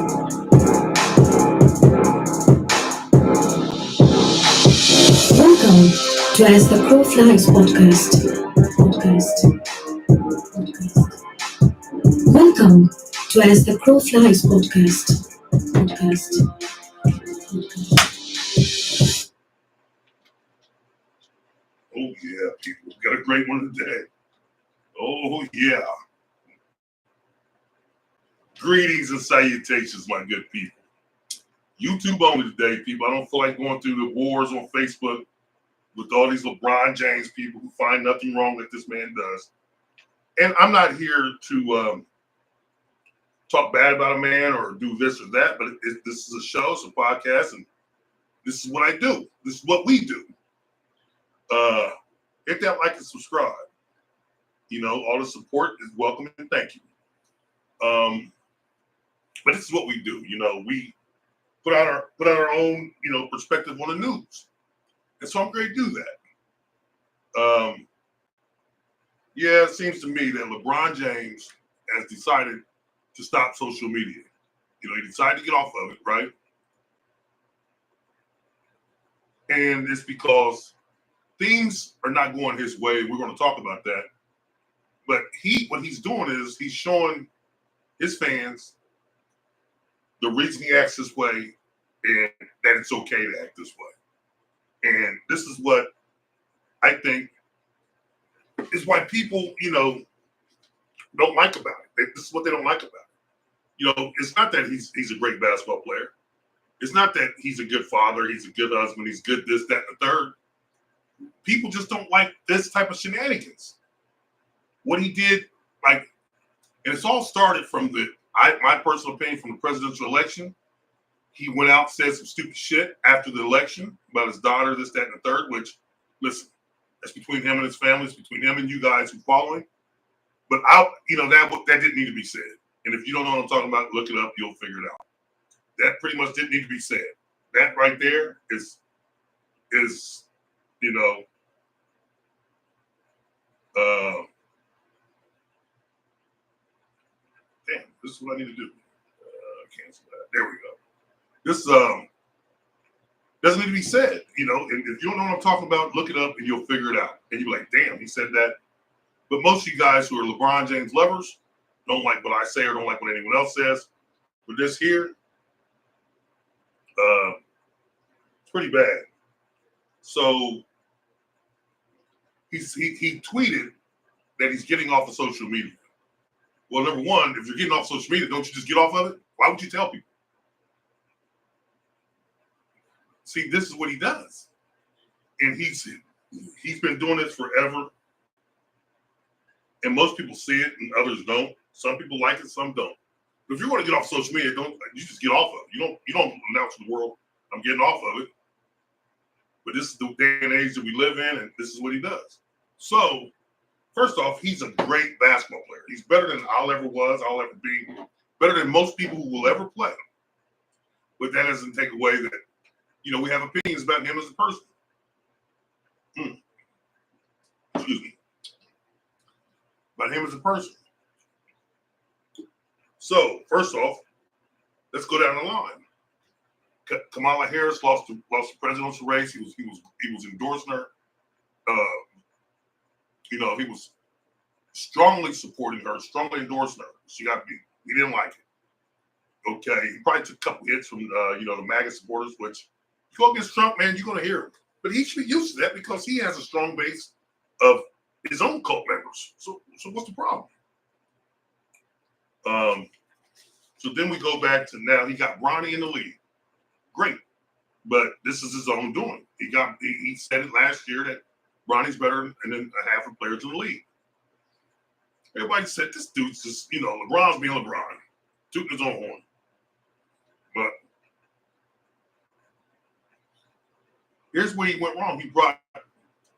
Welcome to As the Crow Flies podcast. Welcome to As the Crow Flies podcast. Oh yeah, people. Got a great one today. Oh yeah. Greetings and salutations, my good people. YouTube only today, people. I don't feel like going through the wars on Facebook with all these LeBron James people who find nothing wrong that this man does. And I'm not here to talk bad about a man or do this or that, but this is a show, it's a podcast, and this is what I do. This is what we do. Hit that like and subscribe. You know, all the support is welcome and thank you. But this is what we do. You know, we put out our own, perspective on the news. And so I'm going to do that. Yeah, it seems to me that LeBron James has decided to stop social media. You know, he decided to get off of it, right? And it's because things are not going his way. We're going to talk about that. But what he's doing is he's showing his fans the reason he acts this way and that it's okay to act this way. And this is what I think is why people, don't like about it. This is what they don't like about it. It's not that he's a great basketball player. It's not that he's a good father, he's a good husband, he's good this, that, and the third. People just don't like this type of shenanigans. What he did, and it's all started from my personal opinion, from the presidential election. He went out, said some stupid shit after the election about his daughter, this, that, and the third, which, listen, that's between him and his family, it's between him and you guys who follow him. But that didn't need to be said. And if you don't know what I'm talking about, look it up, you'll figure it out. That pretty much didn't need to be said. That right there is damn, this is what I need to do. Cancel that. There we go. This doesn't need to be said, and if you don't know what I'm talking about, look it up and you'll figure it out. And you'll be like, damn, he said that. But most of you guys who are LeBron James lovers don't like what I say or don't like what anyone else says. But this here, it's pretty bad. So he tweeted that he's getting off of social media. Well, number one, if you're getting off social media, don't you just get off of it? Why would you tell people? See, this is what he does. And he's been doing this forever. And most people see it and others don't. Some people like it, some don't. But if you're going to get off social media, you just get off of it. You don't announce to the world, I'm getting off of it. But this is the day and age that we live in, and this is what he does. So, first off, he's a great basketball player. He's better than I'll ever be. Better than most people who will ever play. But that doesn't take away that, we have opinions about him as a person. Excuse me. About him as a person. So, first off, let's go down the line. Kamala Harris lost the presidential race. He was endorsing her. He was strongly supporting her, strongly endorsing her. She got beat. He didn't like it. Okay, he probably took a couple hits from the MAGA supporters, which you go against Trump, man, you're gonna hear him. But he should be used to that because he has a strong base of his own cult members. So what's the problem? So then we go back to now he got Bronny in the league. Great. But this is his own doing. He said it last year that Bronny's better than half the players in the league. Everybody said this dude's just, LeBron's being LeBron, tooting his own horn. But here's where he went wrong. He brought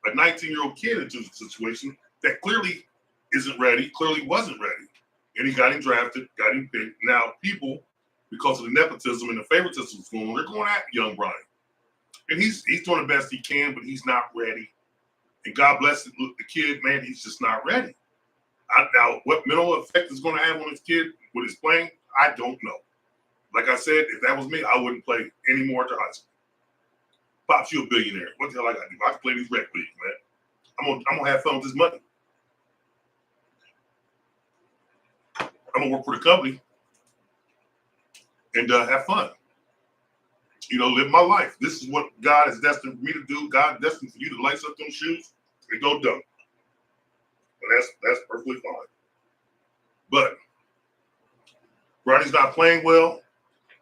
a 19-year-old kid into the situation that clearly isn't ready, clearly wasn't ready. And he got him drafted, got him picked. Now people, because of the nepotism and the favoritism that's going on, they're going at young Bronny. And he's doing the best he can, but he's not ready. And God bless the kid, man, he's just not ready. Now, what mental effect is going to have on his kid with his playing, I don't know. Like I said, if that was me, I wouldn't play anymore after high school. Pops, you a billionaire. What the hell I got to do? I can play these rec leagues, man. I'm gonna have fun with this money. I'm gonna work for the company and have fun. Live my life. This is what God has destined for me to do. God destined for you to lace up them shoes and go dunk. And that's perfectly fine. But Ronnie's not playing well.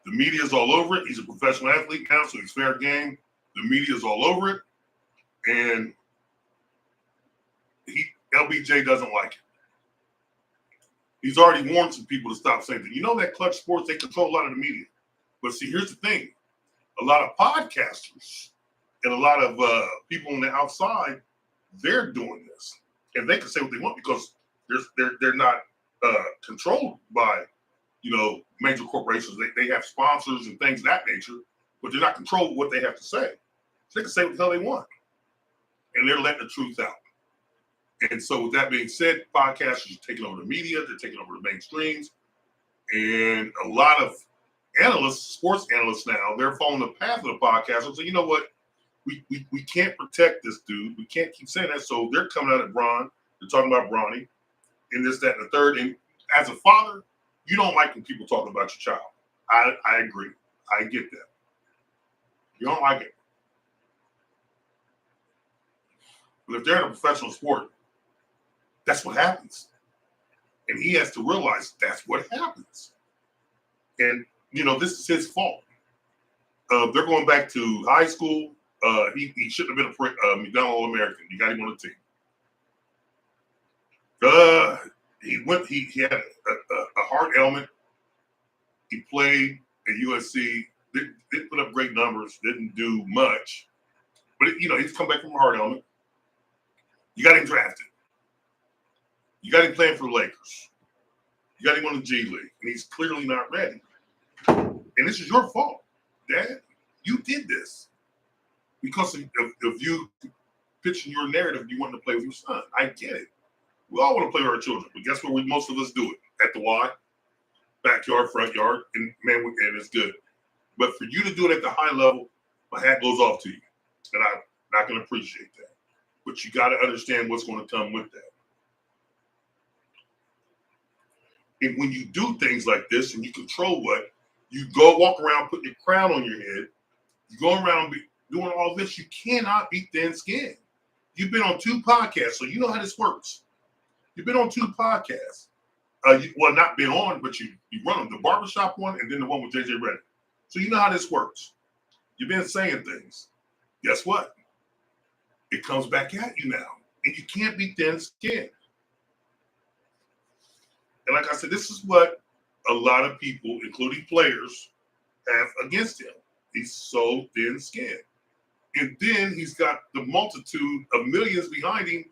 The media's all over it. He's a professional athlete now, so he's fair game. The media's all over it. And LBJ doesn't like it. He's already warned some people to stop saying that. That Clutch Sports, they control a lot of the media. But see, here's the thing. A lot of podcasters and a lot of people on the outside, they're doing this. And they can say what they want because they're not controlled by, major corporations. They have sponsors and things of that nature, but they're not controlled what they have to say. So they can say what the hell they want. And they're letting the truth out. And so with that being said, podcasters are taking over the media, they're taking over the mainstreams. And a lot of analysts, sports analysts now, they're following the path of the podcast. So you know what? We can't protect this dude. We can't keep saying that. So they're coming out at Bron. They're talking about Bronny and this, that, and the third. And as a father, you don't like when people talk about your child. I agree. I get that. You don't like it. But if they're in a professional sport, that's what happens. And he has to realize that's what happens. And, this is his fault. They're going back to high school. He shouldn't have been a McDonald All-American. You got him on the team. He had a heart ailment. He played at USC. Didn't put up great numbers. Didn't do much. But, he's come back from a heart ailment. You got him drafted. You got him playing for the Lakers. You got him on the G League. And he's clearly not ready. And this is your fault, Dad. You did this because of you pitching your narrative. You wanted to play with your son. I get it. We all want to play with our children, but guess what? Most of us do it at the Y, backyard, front yard, and and it's good. But for you to do it at the high level, my hat goes off to you, and I'm not going to appreciate that. But you got to understand what's going to come with that. And when you do things like this, and you control what you go walk around, putting your crown on your head, you go around doing all this, you cannot be thin-skinned. You've been on 2 podcasts, so you know how this works. You've been on 2 podcasts. Not been on, but you run them. The barbershop one and then the one with JJ Redick. So you know how this works. You've been saying things. Guess what? It comes back at you now. And you can't be thin-skinned. And like I said, this is what a lot of people, including players, have against him. He's so thin-skinned. And then he's got the multitude of millions behind him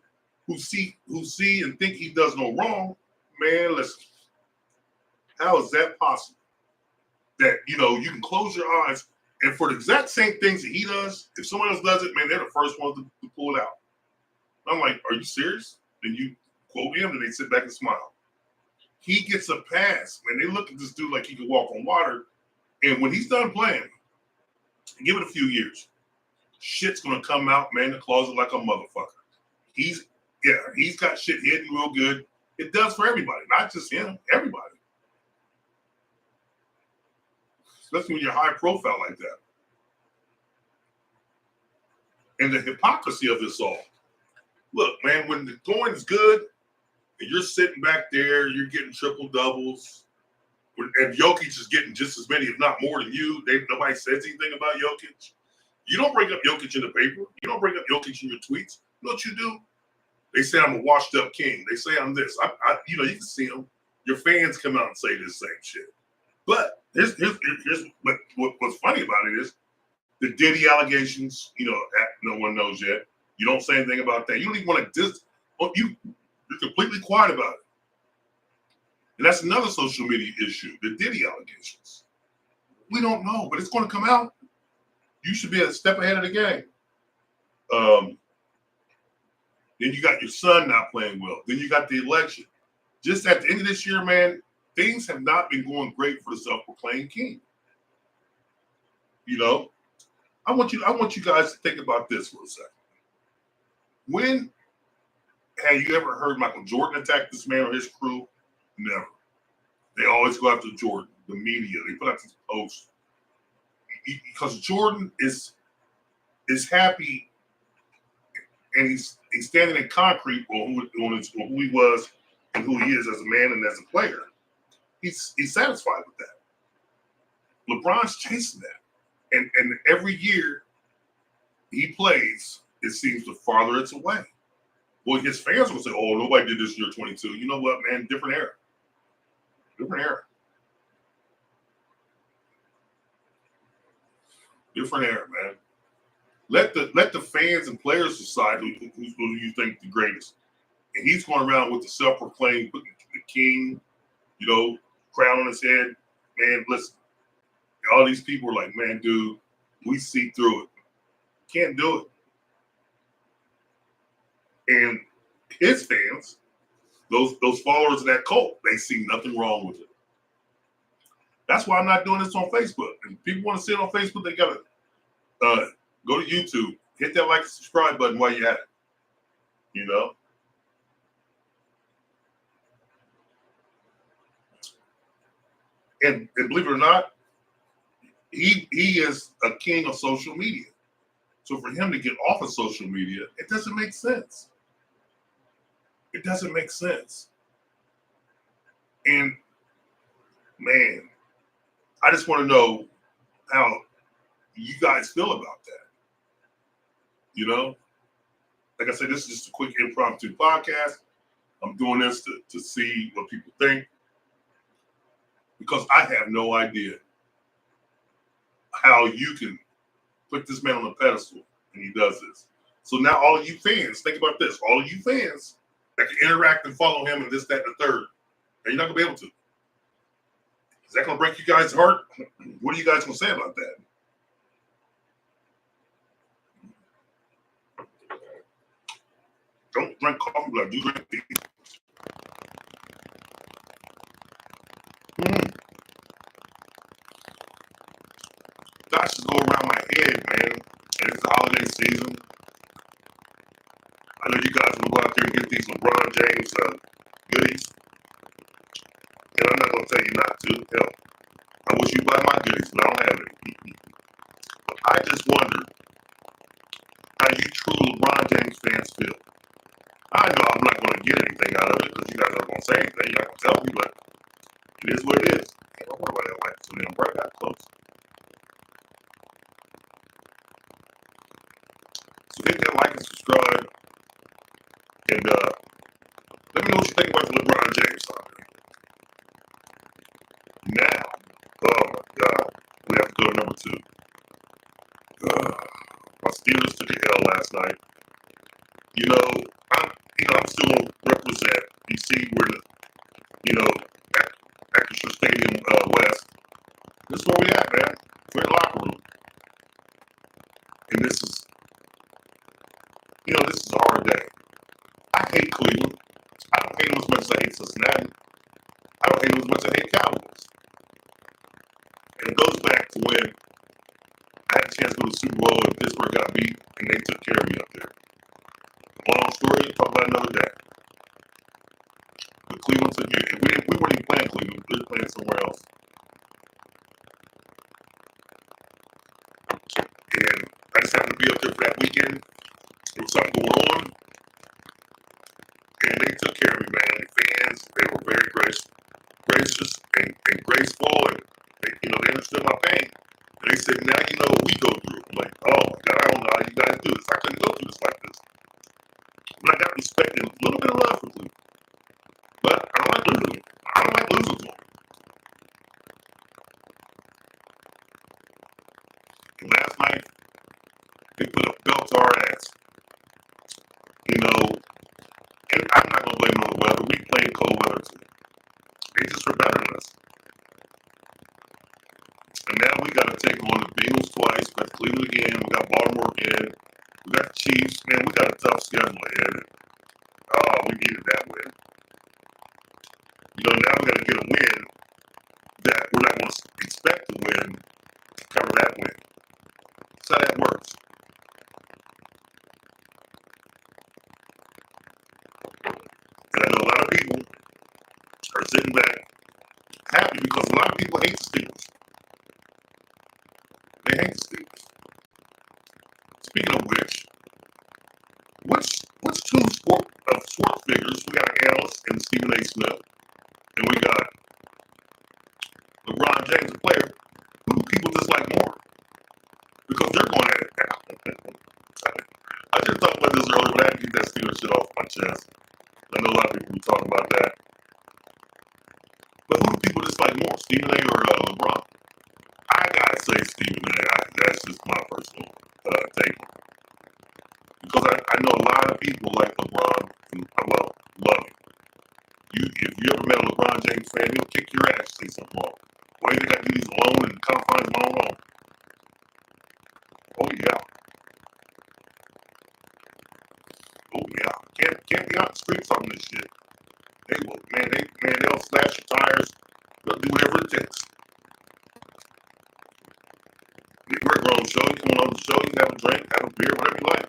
who see and think he does no wrong. Man, listen, how is that possible? That, you can close your eyes and for the exact same things that he does, if someone else does it, man, they're the first ones to pull it out. I'm like, are you serious? Then you quote him and they sit back and smile. He gets a pass, man. They look at this dude like he can walk on water. And when he's done playing, give it a few years, shit's going to come out, man, in the closet like a motherfucker. He's got shit hidden real good. It does for everybody, not just him, everybody. Especially when you're high profile like that. And the hypocrisy of this all. Look, man, when the going is good and you're sitting back there, you're getting triple doubles, and Jokic is getting just as many, if not more than you. Nobody says anything about Jokic. You don't bring up Jokic in the paper. You don't bring up Jokic in your tweets. You know what you do? They say I'm a washed up king. They say I'm this. You can see them. Your fans come out and say this same shit. But here's what's funny about it is the Diddy allegations. No one knows yet. You don't say anything about that. You don't even want to you're completely quiet about it. And that's another social media issue, the Diddy allegations. We don't know, but it's going to come out. You should be a step ahead of the game. Then you got your son not playing well. Then you got the election. Just at the end of this year, man, things have not been going great for the self-proclaimed king. You know, I want you guys to think about this for a second. When have you ever heard Michael Jordan attack this man or his crew? Never. They always go after Jordan, the media. They put out these posts because Jordan is happy and he's standing in concrete on who he was and who he is as a man and as a player. He's satisfied with that. LeBron's chasing that, and every year he plays, it seems the farther it's away. Well, his fans will say, "Oh, nobody did this year 22." You know what, man? Different era. Different era. Different era, man. Let the fans and players decide who you think the greatest. And he's going around with the self-proclaimed the king, you know, crown on his head. Man, listen, all these people are like, man, dude, we see through it. Can't do it. And his fans, those followers of that cult, they see nothing wrong with it. That's why I'm not doing this on Facebook. If people want to see it on Facebook, they gotta go to YouTube, hit that like and subscribe button while you're at it. You know? And believe it or not, he is a king of social media. So for him to get off of social media, it doesn't make sense. It doesn't make sense. And man, I just want to know how you guys feel about that. You know? Like I said, this is just a quick impromptu podcast. I'm doing this to see what people think because I have no idea how you can put this man on a pedestal and he does this. So now all of you fans, think about this. All of you fans that can interact and follow him and this, that, and the third, and you're not going to be able to. Is that going to break you guys' heart? What are you guys going to say about that? Don't drink coffee, but I do drink tea. Thoughts just go around my head, man. And it's the holiday season. I know you guys will go out there and get these LeBron James goodies. And I'm not going to tell you not to. Hell, I wish you buy my goodies, but I don't have any. But I just wonder how you true LeBron James fans feel. I know I'm not going to get anything out of it because you guys aren't going to say anything. You're not going to tell me, but it is what it is. Hey, don't worry about that light so damn bright. Got close. So hit that like and subscribe. And let me know what you think about the LeBron James saga. Now, oh my God, we have to go to number 2. My Steelers took the L last night. You know, I'm still going to represent DC. We're the, Acrisure Stadium West. This is where we at, man. We're in the locker room. And this is a hard day. I hate Cleveland. I don't hate them as much as I hate Cincinnati. I don't hate them as much as I hate Cowboys. And it goes back to when I had a chance to go to the Super Bowl and Pittsburgh got beat and they took care of me up there. Long story, talk about another day. But Cleveland took care. We weren't even playing Cleveland. We were playing somewhere else. And I just happened to be up there for that weekend. There was something going on. And they took care of me, man. The fans, they were very gracious and graceful. And they understood my pain. And they said, now you know what we go through. I'm like, oh my God, I don't know how you guys do this. I couldn't go through this like this. But I got respect and a little bit of love for Cleveland. But I don't like losing. I don't like losing to them. And last night, they put a belt to our ass. And I'm not going to blame it on the weather. We played cold weather too. They just were better than us. And now we got to take on the Bengals twice. We got Cleveland again. We got Baltimore again. We got the Chiefs. Man, we got a tough schedule ahead. Oh, we needed that win. Now we got to get a win that we're not going to expect to win to cover that win. people are sitting back happy because a lot of people hate the Steelers. They hate the Steelers. Speaking of which two sports figures, we got an analyst in Stephen A. Smith, and we got LeBron James, a player, who do people dislike more? Because they're going at it now. I just talked about this earlier, but I had to get that Steelers shit off my chest. I know a lot of people were talking about that. But who do people dislike more, Stephen A. or LeBron? I gotta say Stephen A. That's just my personal take. Because I know a lot of people like LeBron, love him. If you ever met a LeBron James fan, he'll kick your ass, say something wrong. Why do they got to do these alone in the confines of my own home? Oh yeah. Oh yeah. Can't be out the streets on this shit. They will, they'll slash your tires. They'll do whatever it takes. If you're on the show, you come on the show, you can have a drink, have a beer, whatever you like.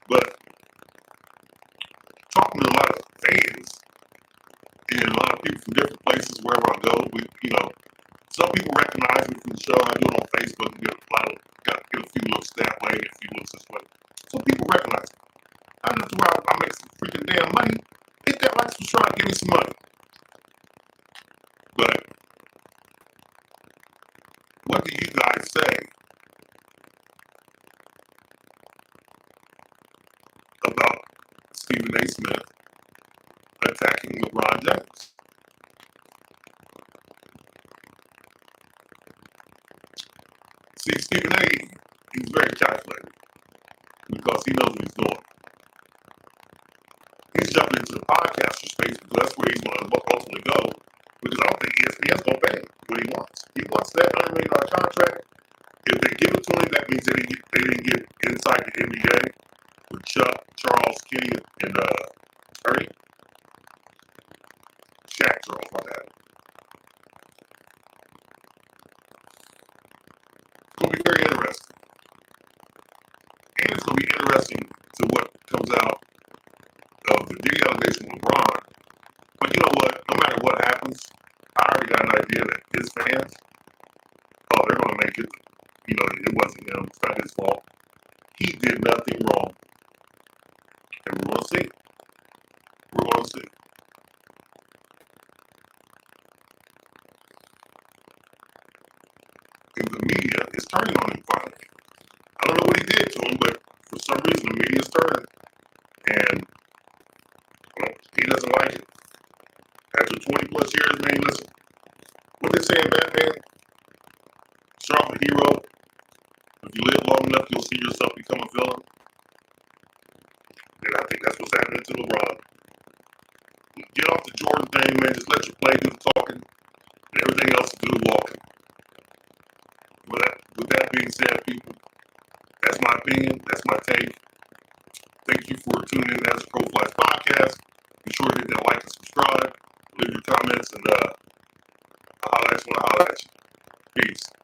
But talking to a lot of fans and a lot of people from different places, wherever I go, some people recognize me from the show. I do it on Facebook and get a few looks that way and a few looks this way. So people recognize me. Not just where I make some freaking damn money. Hit that like, subscribe, give me some money. But what do you guys say about Stephen A. Smith attacking LeBron James? See, Stephen A., he's very calculated because he knows what he's doing. He's jumping into the podcaster space because that's where he's going to ultimately go, because I don't think ESPN's going to pay him what he wants. He wants that $100 million contract. If they give it to him, that means they didn't get inside the NBA with Chuck, Charles, Kenny, and Ernie. Shaq Charles, my bad. It's going to be very interesting. And it's going to be interesting to what comes out of the Diddy allegation with LeBron. But you know what? No matter what happens, I already got an idea that his fans, they're going to make it. It wasn't him. It's not his fault. He did nothing wrong. And we're going to see. We're going to see. And the media is turning on him finally. I don't know what he did to him, but for some reason the media is turning. And he doesn't like it. After 20 plus years, man, listen. What they say in Batman? Start off a hero. If you live long enough, you'll see yourself become a villain. And I think that's what's happening to LeBron. Get off the Jordan thing, man. Just let your play do the talking. And everything else do the walking. With that being said, people, that's my opinion. That's my take. Thank you for tuning in to As the Crow Flies podcast. Be sure to hit that like and subscribe. Leave your comments, and I'll holler at you when I holler at you. Peace.